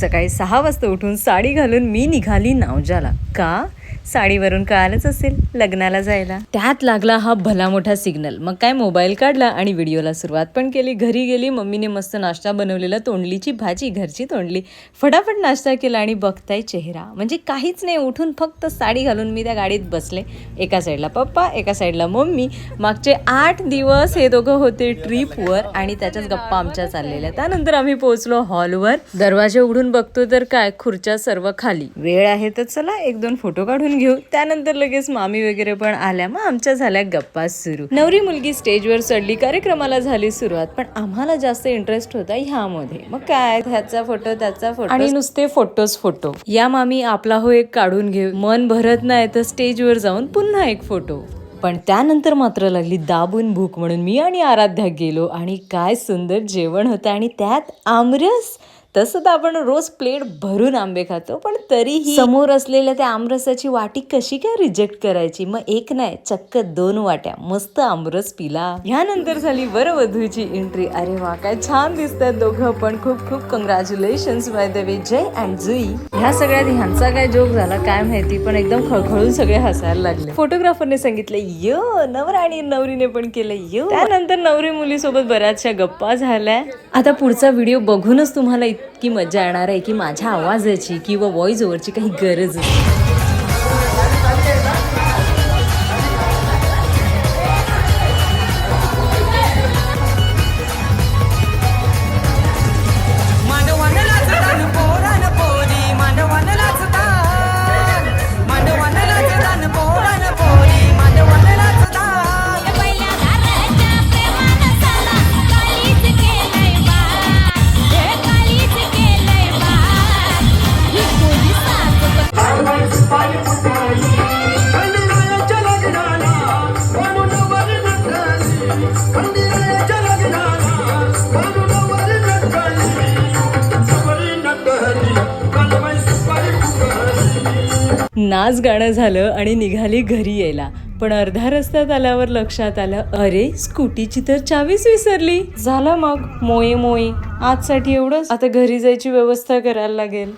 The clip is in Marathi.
सकाळी 6 वाजता उठून साडी घालून मी निघाली नावजाला. का? साडीवरून कळालंच असेल लग्नाला जायला. त्यात लागला हा भला मोठा सिग्नल. मग काय मोबाईल काढला आणि व्हिडिओला सुरुवात पण केली. घरी गेली, मम्मीने मस्त नाश्ता बनवलेला, तोंडलीची भाजी घरची तोंडली. फटाफट नाश्ता केला आणि बघताय चेहरा म्हणजे काहीच नाही. उठून फक्त साडी घालून मी त्या गाडीत बसले. एका साईडला पप्पा, एका साईडला मम्मी. मागचे 8 दिवस हे दोघं होते ट्रिपवर आणि त्याच्याच गप्पा आमच्या चाललेल्या. त्यानंतर आम्ही पोहोचलो हॉलवर. दरवाजे उघडून बघतो तर काय, खुर्च्या सर्व खाली. वेळ आहे तर चला 1-2 फोटो काढून घेऊ. त्यानंतर लगेच मामी वगैरे पण आल्या. मग आमच्या झाल्या गप्पा सुरू. नवरी मुलगी स्टेजवर चढली, कार्यक्रमाला झाली सुरुवात. पण आम्हाला जास्त इंटरेस्ट होता ह्यामध्ये. मग काय, ह्याचा फोटो त्याचा फोटो आणि नुसते फोटो. या मामी आपला हो एक काढून घेऊ. मन भरत नाही तर स्टेजवर जाऊन पुन्हा एक फोटो. पण त्यानंतर मात्र लागली दाबून भूक म्हणून मी आणि आराध्या गेलो आणि काय सुंदर जेवण होतं आणि त्यात आमरस. तसं तर आपण रोज प्लेट भरून आंबे खातो, पण तरीही समोर असलेल्या त्या आमरसाची वाटी कशी काय रिजेक्ट करायची. मग एक नाही चक्क 2 वाट्या मस्त आमरस पिला. ह्यानंतर झाली वरवधूची एंट्री. अरे वा, काय छान दिसतात दोघं पण. खूप खूप congratulations by the way Jay and Jui. ह्या सगळ्यात ह्यांचा काय जोक झाला काय माहिती, पण एकदम खळखळून सगळे हसायला लागले. फोटोग्राफरने सांगितलं यो, नवरा आणि नवरीने पण केलं यो. त्यानंतर नवरी मुलीसोबत बऱ्याचशा गप्पा झाल्या. आता पुढचा व्हिडिओ बघूनच तुम्हाला इतकी मजा येणार आहे की माझ्या आवाजाची किंवा व्हॉइस ओव्हरची काही गरज नाही. नाच गाणं झालं आणि निघाली घरी यायला. पण अर्ध्या रस्त्यात आल्यावर लक्षात आलं, अरे स्कूटीची तर चावीच विसरली. झालं मग मोये आजसाठी एवढंच. आता घरी जायची व्यवस्था करायला लागेल.